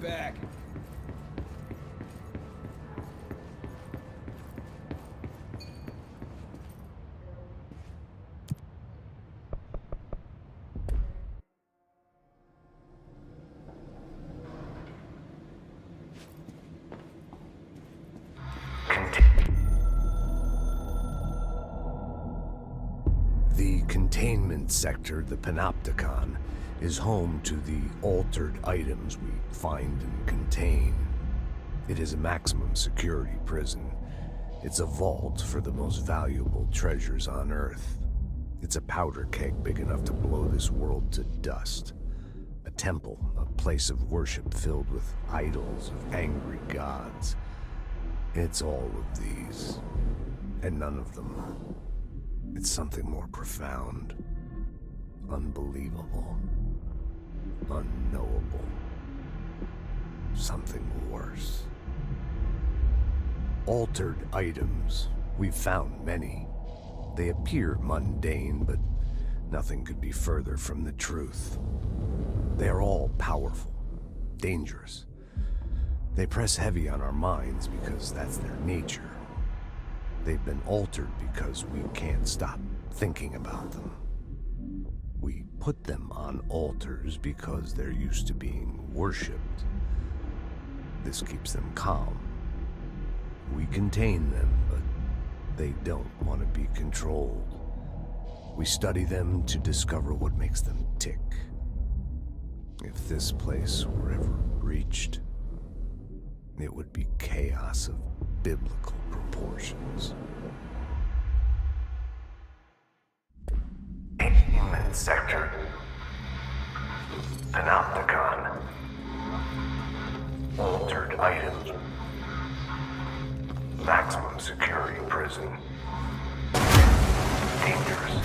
back. The containment sector, the Panopticon, is home to the altered items we find and contain. It is a maximum security prison. It's a vault for the most valuable treasures on Earth. It's a powder keg big enough to blow this world to dust. A temple, a place of worship filled with idols of angry gods. It's all of these, and none of them. It's something more profound, unbelievable, unknowable, something worse. Altered items. We've found many. They appear mundane, but nothing could be further from the truth. They are all powerful, dangerous. They press heavy on our minds because that's their nature. They've been altered because we can't stop thinking about them. We put them on altars because they're used to being worshipped. This keeps them calm. We contain them, but they don't want to be controlled. We study them to discover what makes them tick. If this place were ever reached, it would be chaos of biblical proportions. Human sector. Panopticon. Altered items. Maximum security prison. Dangerous.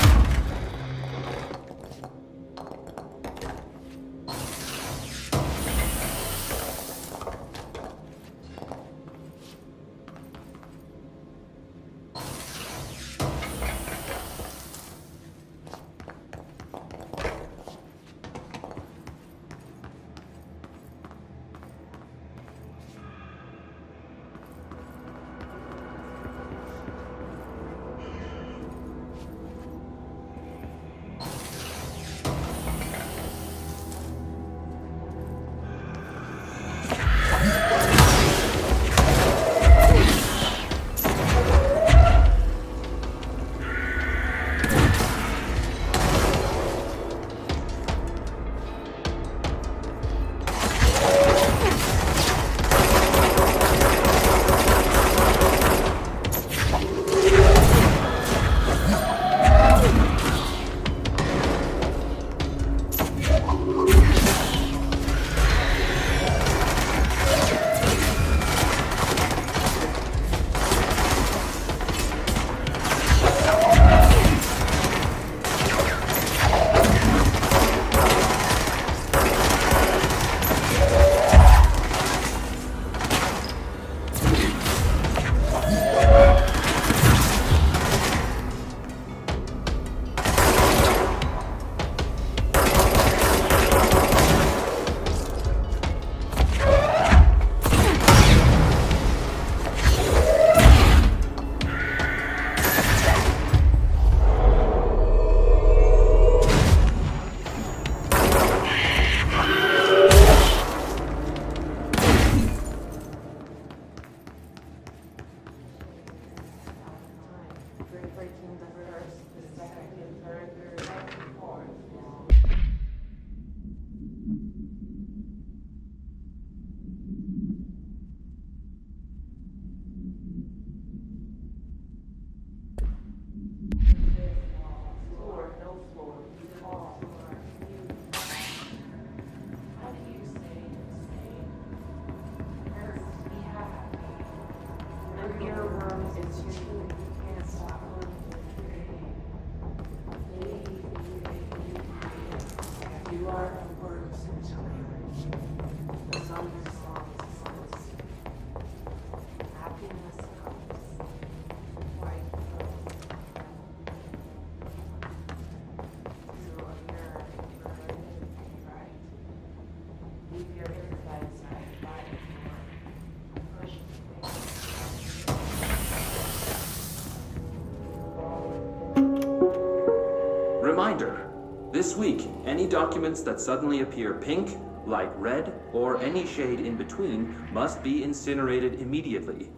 This week, any documents that suddenly appear pink, light red, or any shade in between must be incinerated immediately.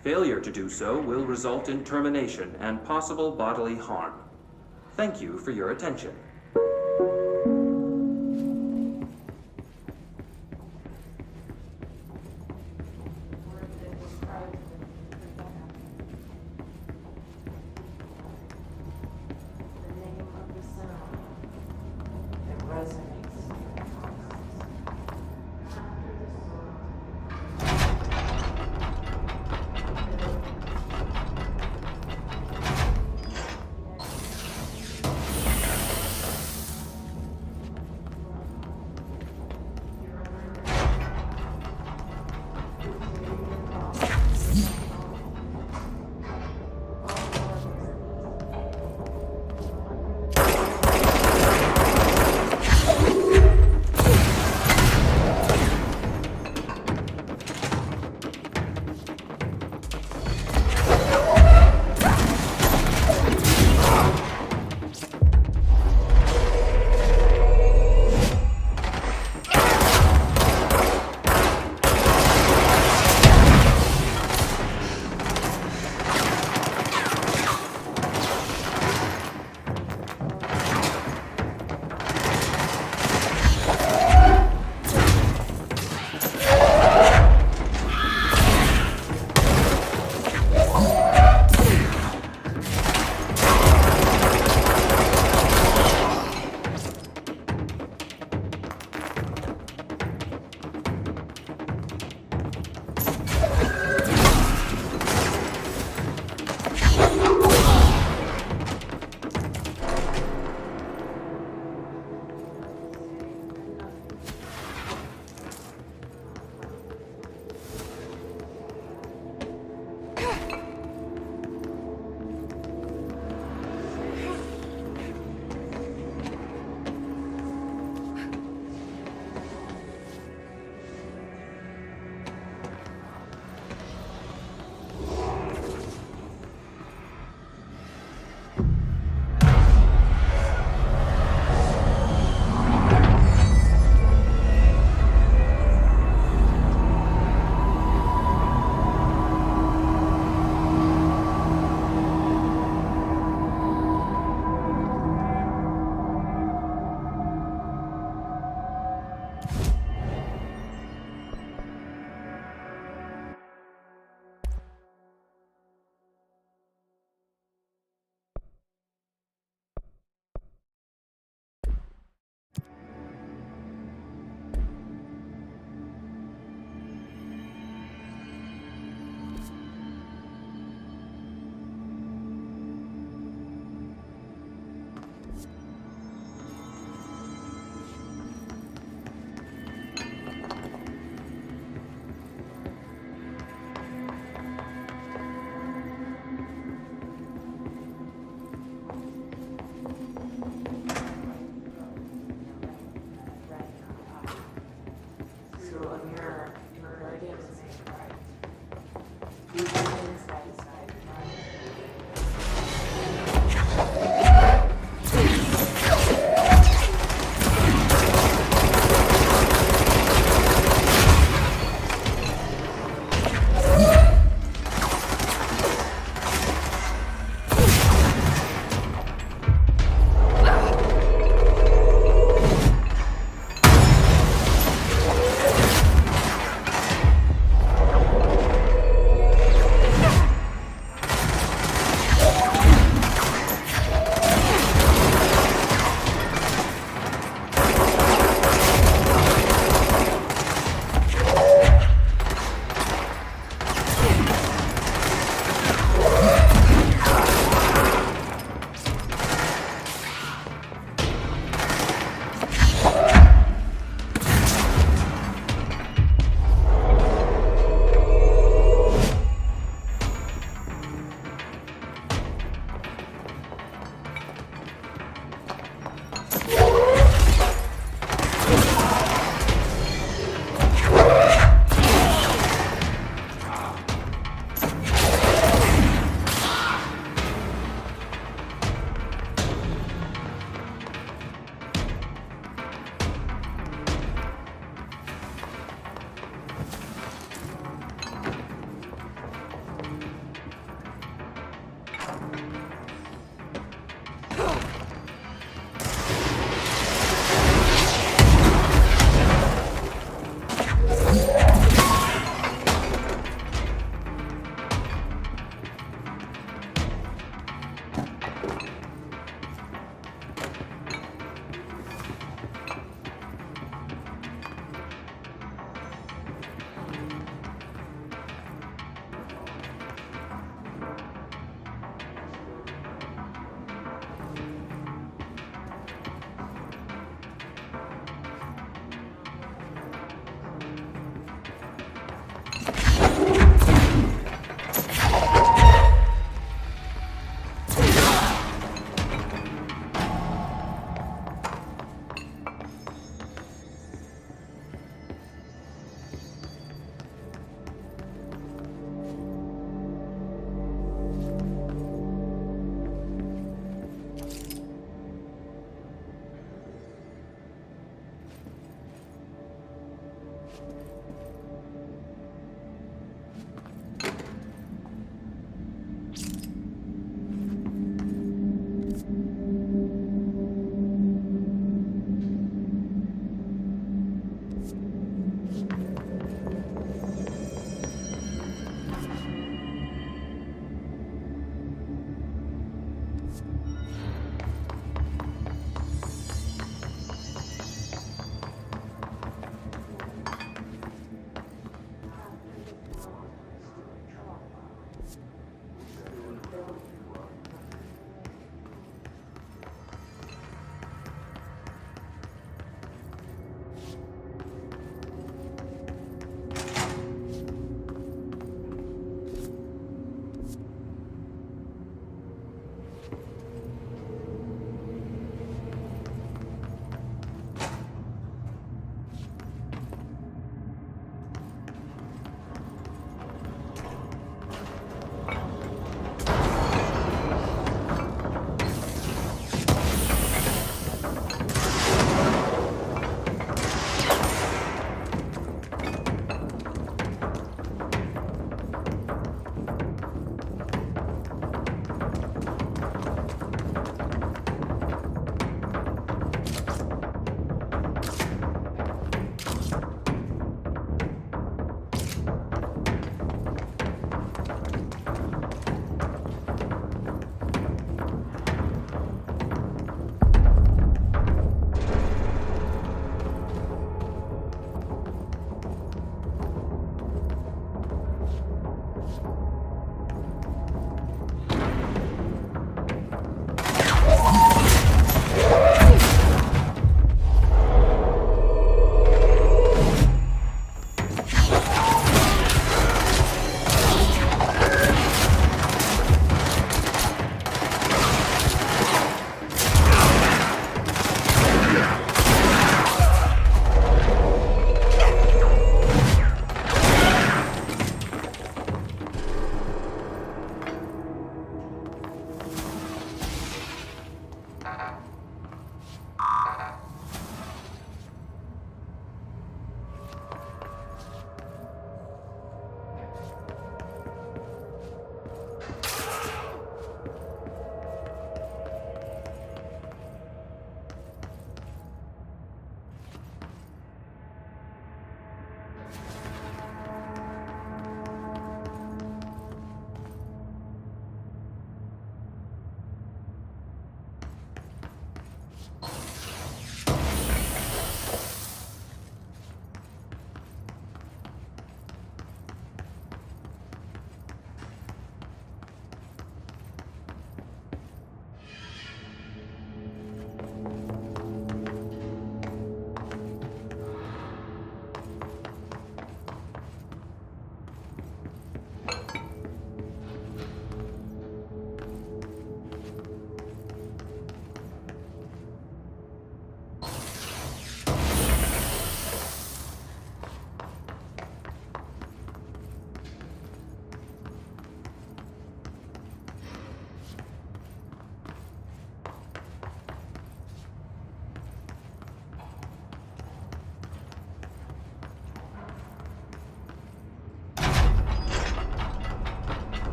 Failure to do so will result in termination and possible bodily harm. Thank you for your attention.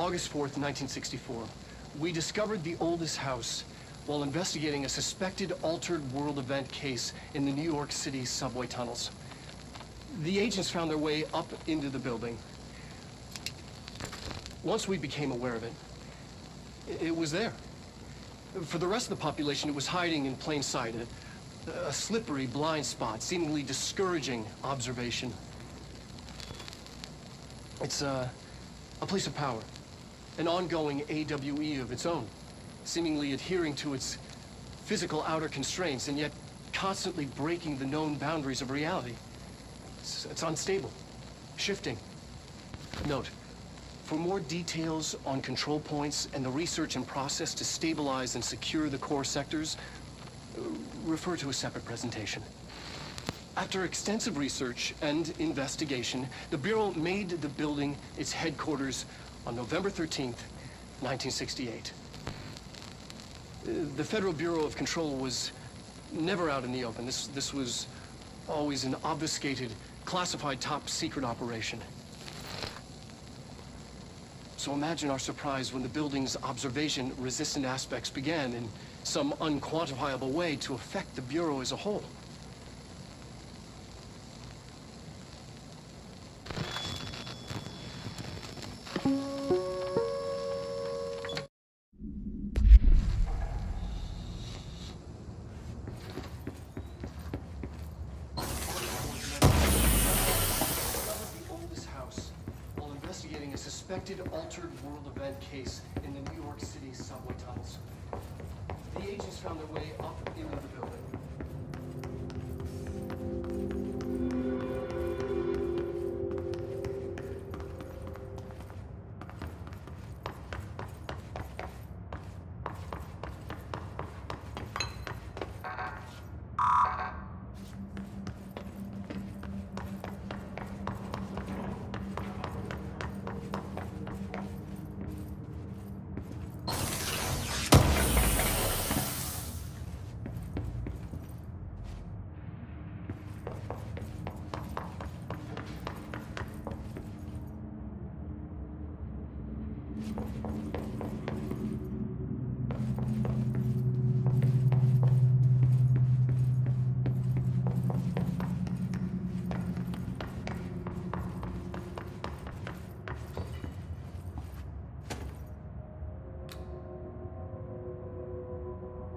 August 4th, 1964, we discovered the oldest house while investigating a suspected altered world event case in the New York City subway tunnels. The agents found their way up into the building. Once we became aware of it, it was there. For the rest of the population, it was hiding in plain sight, a slippery blind spot, seemingly discouraging observation. It's a place of power, an ongoing AWE of its own, seemingly adhering to its physical outer constraints and yet constantly breaking the known boundaries of reality. It's unstable, shifting. Note, for more details on control points and the research and process to stabilize and secure the core sectors, refer to a separate presentation. After extensive research and investigation, the Bureau made the building its headquarters on November 13th, 1968. The Federal Bureau of Control was never out in the open. This was always an obfuscated, classified top secret operation. So imagine our surprise when the building's observation-resistant aspects began in some unquantifiable way to affect the Bureau as a whole. Suspected altered world event case in the New York City subway tunnels. The agents found their way up into the building.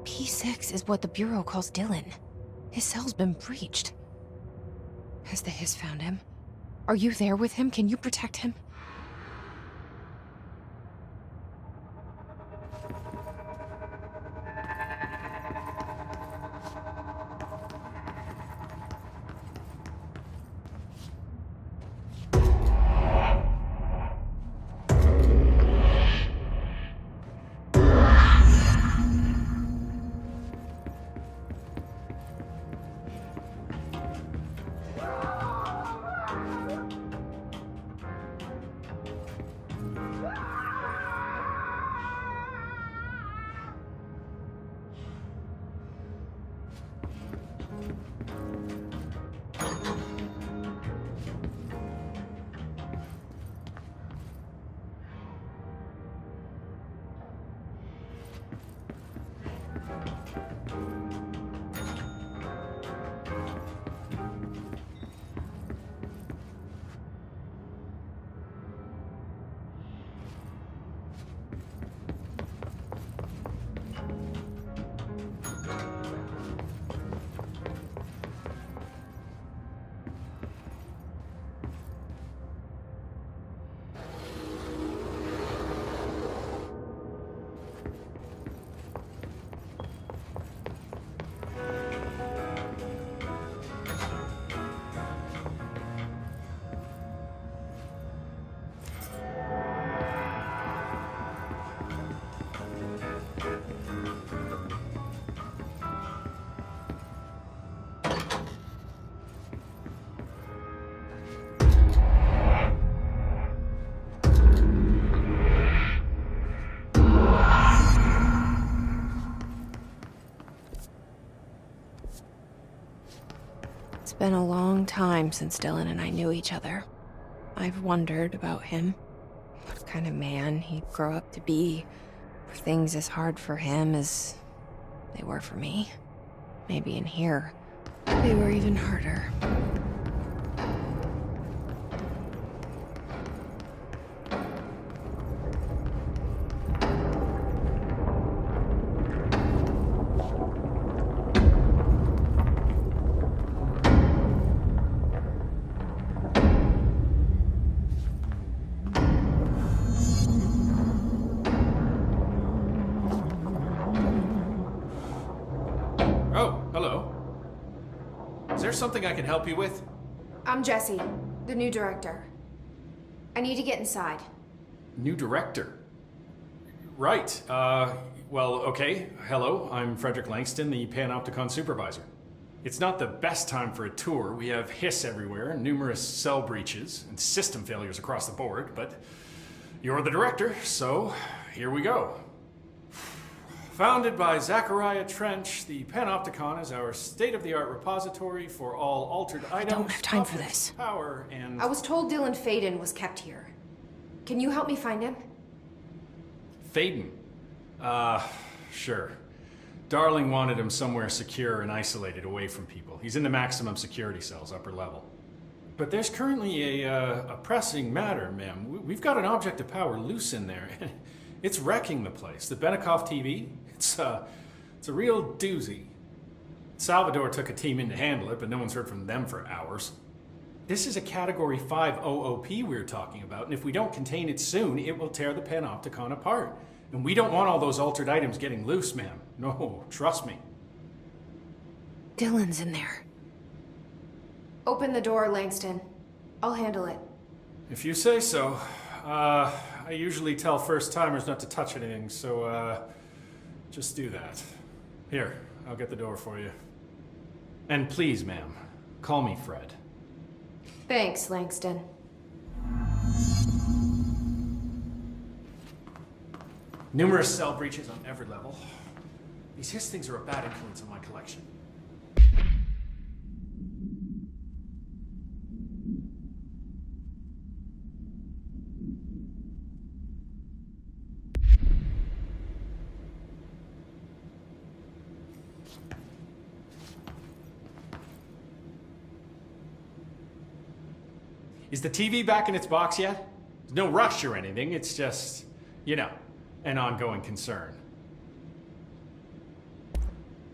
P6 is what the Bureau calls Dylan. His cell's been breached. Has the Hiss found him? Are you there with him? Can you protect him? It's been a long time since Dylan and I knew each other. I've wondered about him. What kind of man he'd grow up to be. Were things as hard for him as they were for me? Maybe in here, they were even harder. Something I can help you with? I'm Jesse, the new director. I need to get inside. New director? Right. Well, okay. Hello, I'm Frederick Langston, the Panopticon supervisor. It's not the best time for a tour. We have hiss everywhere, numerous cell breaches, and system failures across the board, but you're the director, so here we go. Founded by Zachariah Trench, the Panopticon is our state-of-the-art repository for all altered items. I don't have time for this. Power and... I was told Dylan Faden was kept here. Can you help me find him? Faden? Sure. Darling wanted him somewhere secure and isolated away from people. He's in the maximum security cells, upper level. But there's currently a pressing matter, ma'am. We've got an object of power loose in there. It's wrecking the place. The Benikoff TV, it's a real doozy. Salvador took a team in to handle it, but no one's heard from them for hours. This is a Category 5 OOP we're talking about, and if we don't contain it soon, it will tear the Panopticon apart. And we don't want all those altered items getting loose, ma'am. No, trust me. Dylan's in there. Open the door, Langston. I'll handle it. If you say so. I usually tell first-timers not to touch anything, so, just do that. Here, I'll get the door for you. And please, ma'am, call me Fred. Thanks, Langston. Numerous cell breaches on every level. These hiss things are a bad influence on my collection. Is the TV back in its box yet? There's no rush or anything, it's just, you know, an ongoing concern.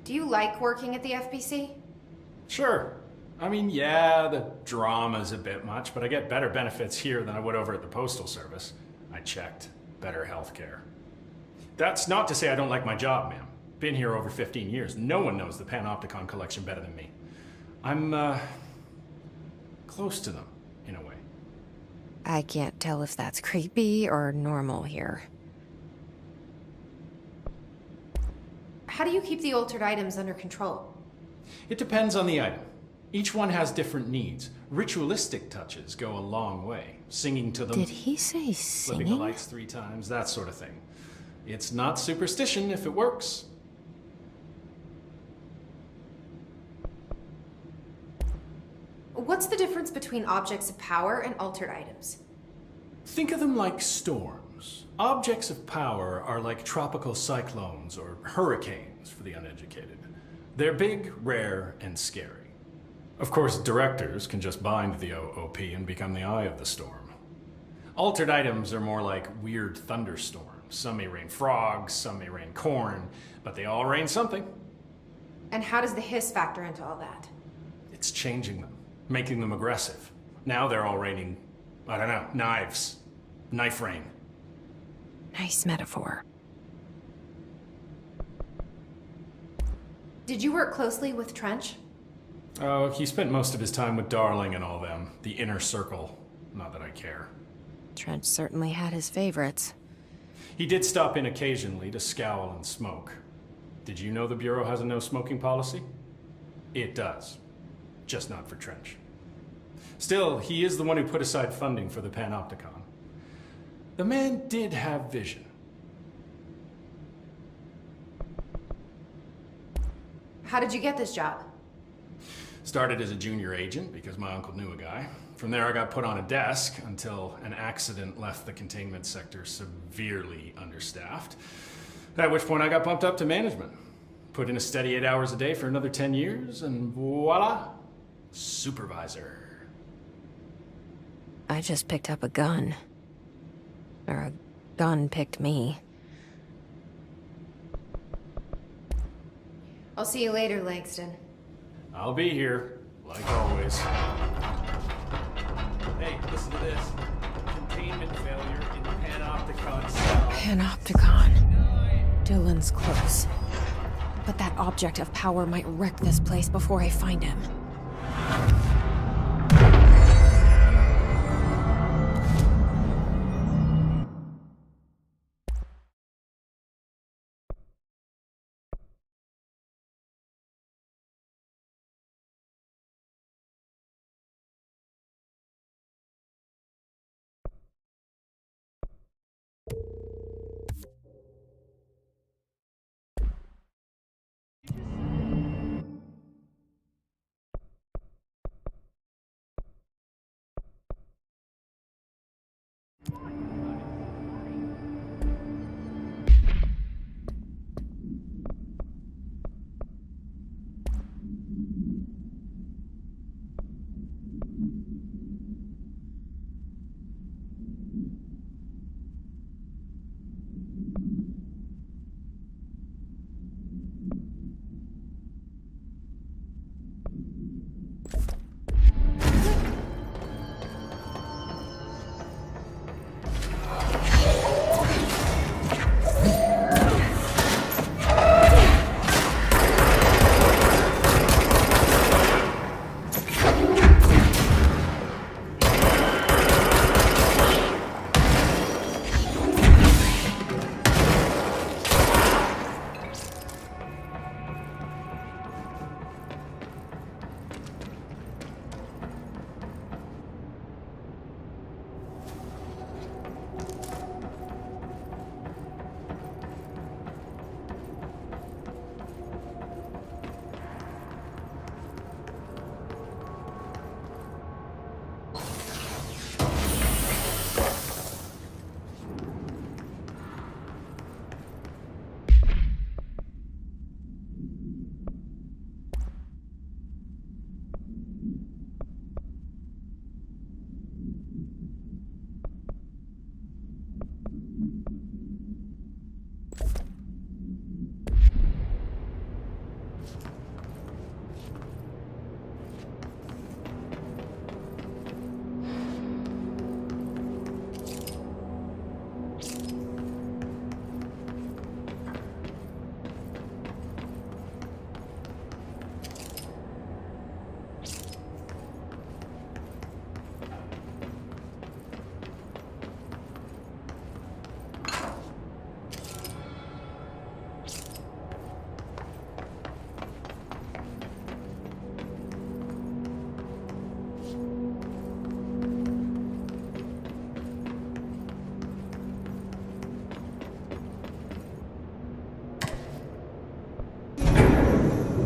Do you like working at the FBC? Sure. I mean, yeah, the drama's a bit much, but I get better benefits here than I would over at the Postal Service. I checked. Better healthcare. That's not to say I don't like my job, ma'am. Been here over 15 years. No one knows the Panopticon collection better than me. I'm, close to them, in a way. I can't tell if that's creepy or normal here. How do you keep the altered items under control? It depends on the item. Each one has different needs. Ritualistic touches go a long way. Singing to them. Did he say Flipping the singing? lights 3 times, that sort of thing. It's not superstition if it works. What's the difference between objects of power and altered items? Think of them like storms. Objects of power are like tropical cyclones or hurricanes for the uneducated. They're big, rare, and scary. Of course, directors can just bind the OOP and become the eye of the storm. Altered items are more like weird thunderstorms. Some may rain frogs, some may rain corn, but they all rain something. And how does the hiss factor into all that? It's changing them, making them aggressive. Now they're all raining, I don't know, knives. Knife rain. Nice metaphor. Did you work closely with Trench? Oh, he spent most of his time with Darling and all them. The inner circle. Not that I care. Trench certainly had his favorites. He did stop in occasionally to scowl and smoke. Did you know the Bureau has a no-smoking policy? It does. Just not for Trench. Still, he is the one who put aside funding for the Panopticon. The man did have vision. How did you get this job? Started as a junior agent because my uncle knew a guy. From there I got put on a desk until an accident left the containment sector severely understaffed. At which point I got bumped up to management. Put in a steady 8 hours a day for another 10 years and voila, supervisor. I just picked up a gun. Or a gun picked me. I'll see you later, Langston. I'll be here, like always. Hey, listen to this. Containment failure in Panopticon cell. Panopticon. Dylan's close. But that object of power might wreck this place before I find him.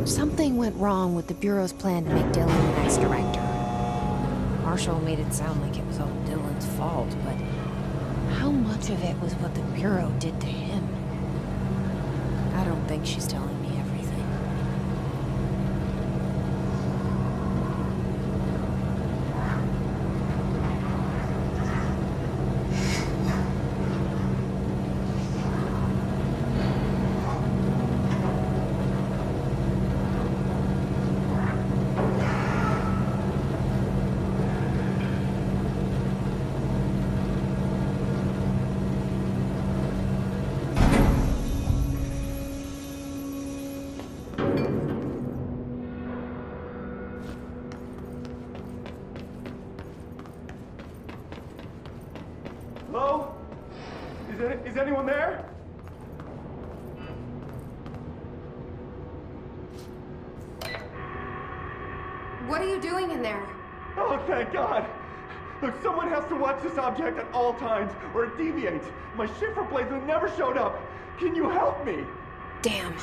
Something went wrong with the Bureau's plan to make Dylan the next director. Marshall made it sound like it was all Dylan's fault, but how much of it was what the Bureau did to him? I don't think she's telling me everything. Hello? Is anyone there? What are you doing in there? Oh, thank God! Look, someone has to watch this object at all times, or it deviates. My shift replacement never showed up. Can you help me? Damn.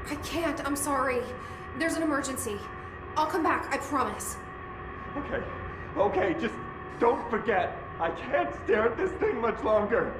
I can't, I'm sorry. There's an emergency. I'll come back, I promise. Okay, just don't forget. I can't stare at this thing much longer.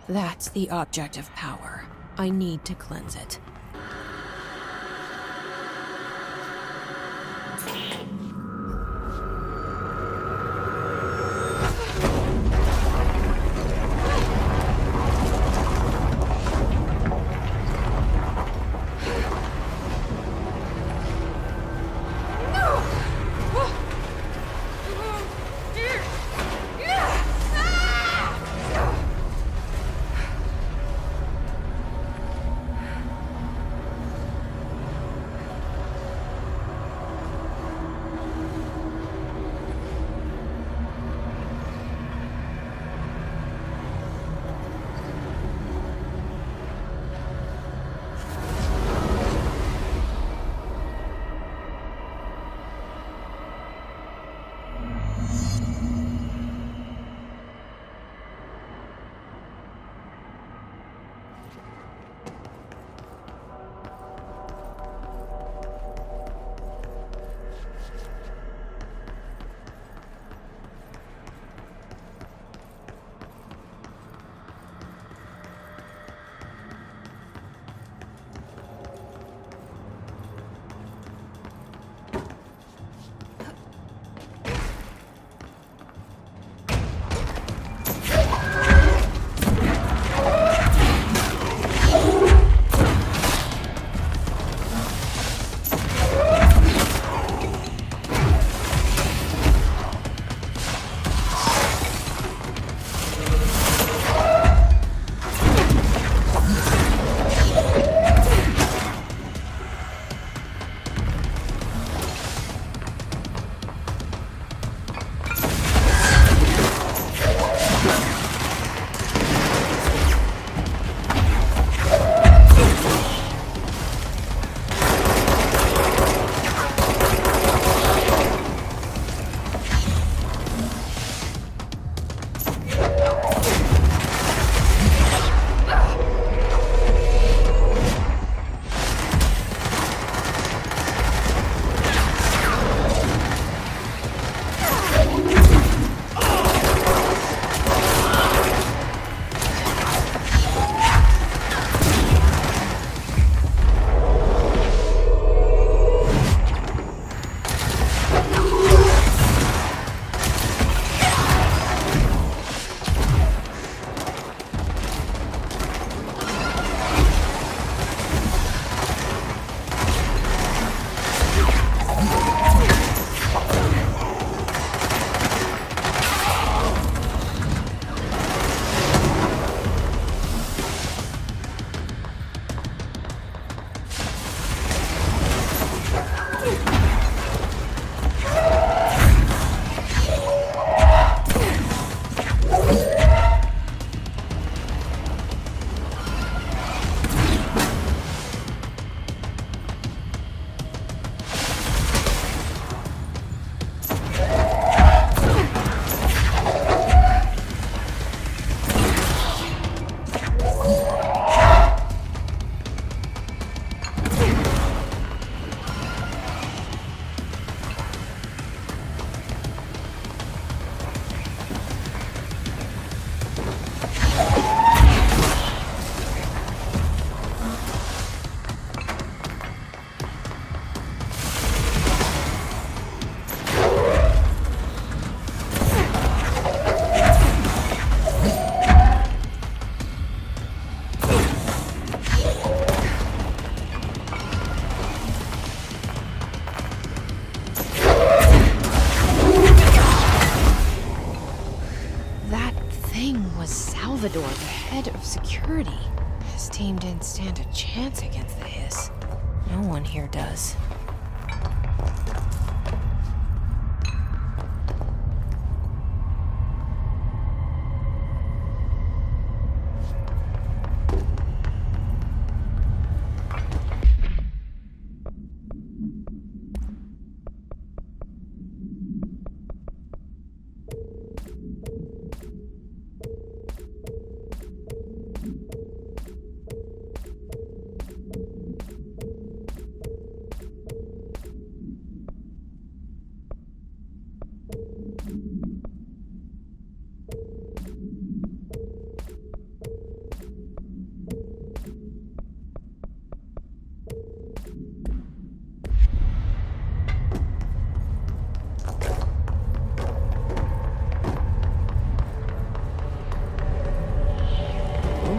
That's the object of power. I need to cleanse it. Salvador, the head of security. His team didn't stand a chance against the Hiss. No one here does.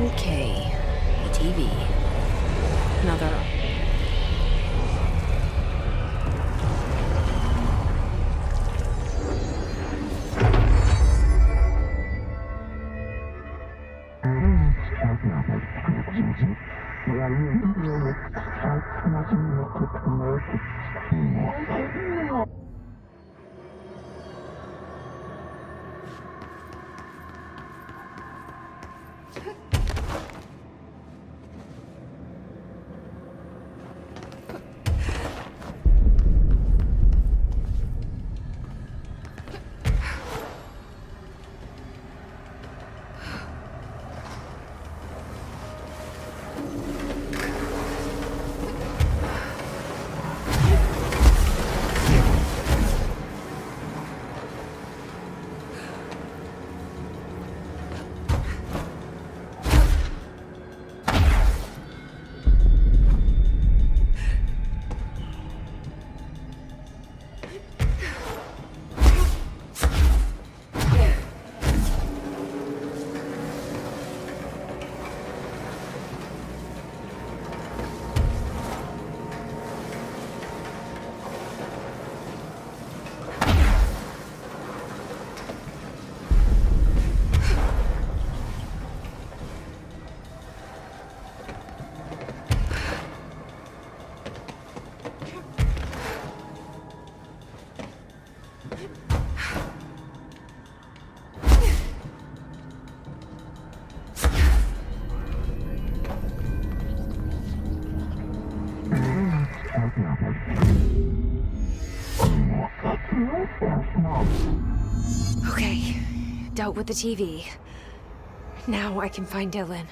Okay, TV. Another. Okay, dealt with the TV. Now I can find Dylan.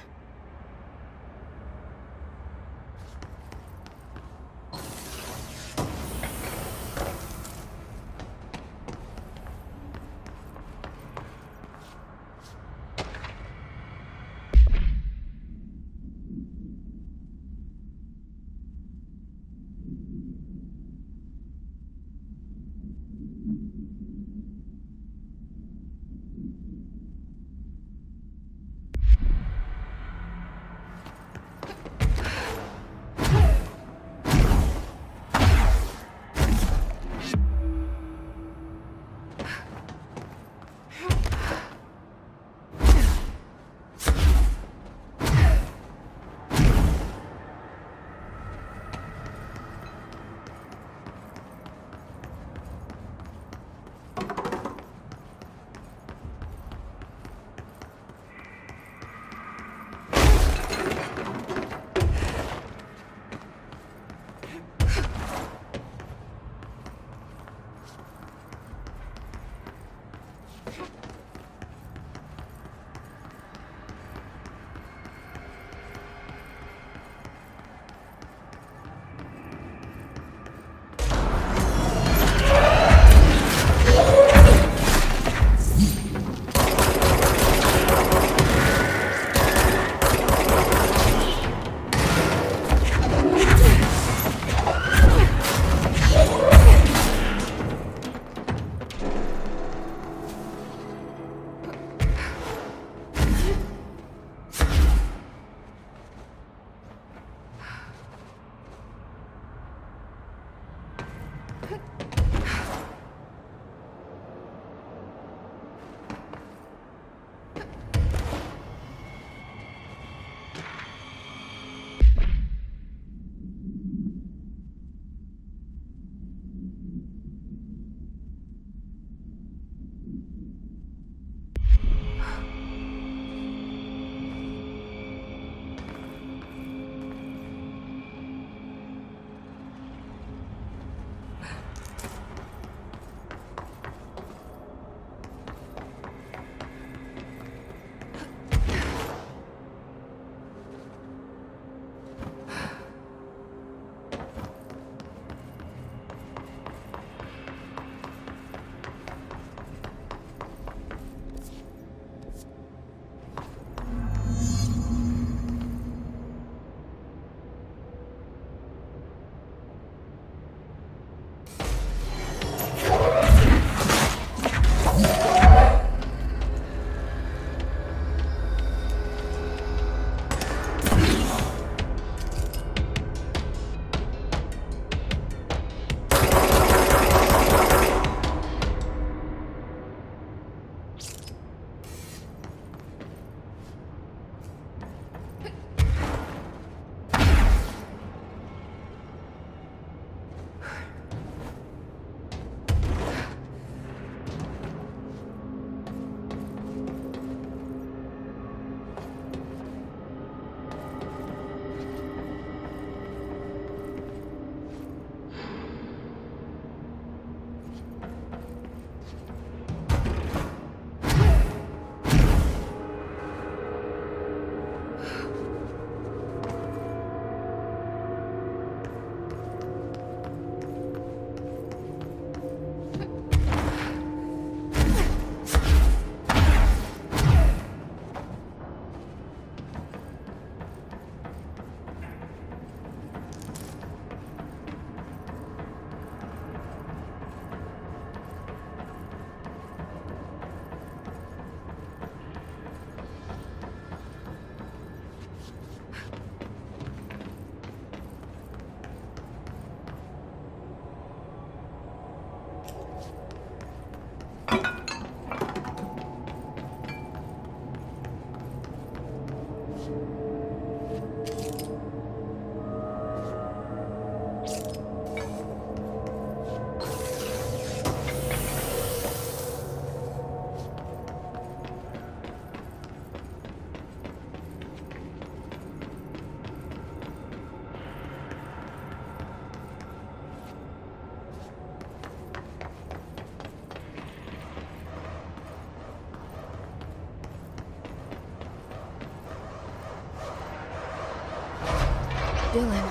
Dylan.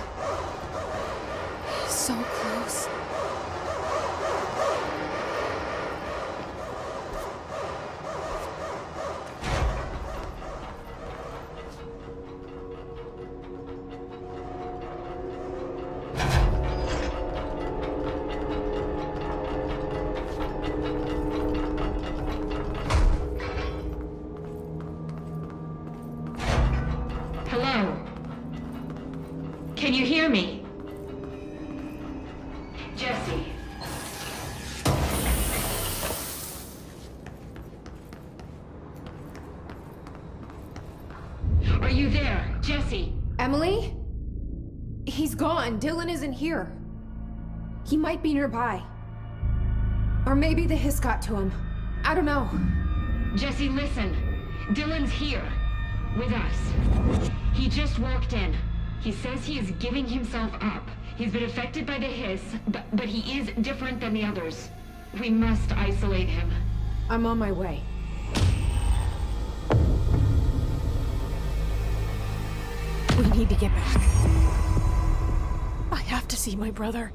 So close. Hello? Can you hear me? Jesse. Are you there, Jesse? Emily? He's gone. Dylan isn't here. He might be nearby. Or maybe the hiss got to him. I don't know. Jesse, listen. Dylan's here. With us. He just walked in. He says he is giving himself up. He's been affected by the hiss, but he is different than the others. We must isolate him. I'm on my way. We need to get back. I have to see my brother.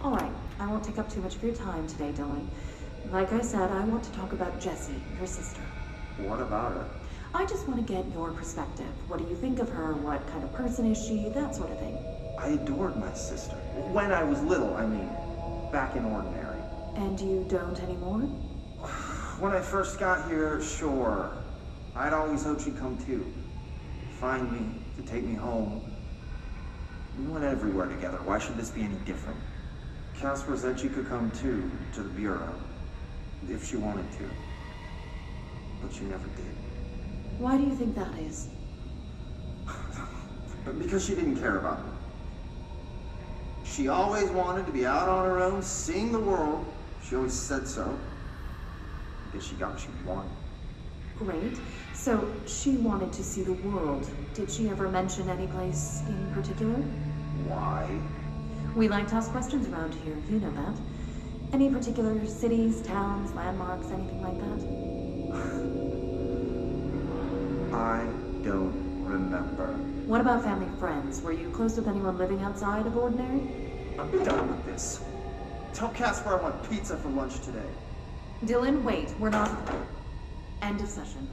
All right, I won't take up too much of your time today, Dylan. Like I said, I want to talk about Jessie, your sister. What about her? I just want to get your perspective. What do you think of her? What kind of person is she? That sort of thing. I adored my sister. When I was little, I mean. Back in Ordinary. And you don't anymore? When I first got here, sure. I'd always hoped she'd come too. Find me, to take me home. We went everywhere together. Why should this be any different? Casper said she could come too, to the Bureau. If she wanted to. But she never did. Why do you think that is? Because she didn't care about me. She always wanted to be out on her own, seeing the world. She always said so. I guess she got what she wanted. Great. So, she wanted to see the world. Did she ever mention any place in particular? Why? We like to ask questions around here, you know that. Any particular cities, towns, landmarks, anything like that? I don't remember. What about family friends? Were you close with anyone living outside of Ordinary? I'm done with this. Tell Casper I want pizza for lunch today. Dylan, wait. We're not... End of session.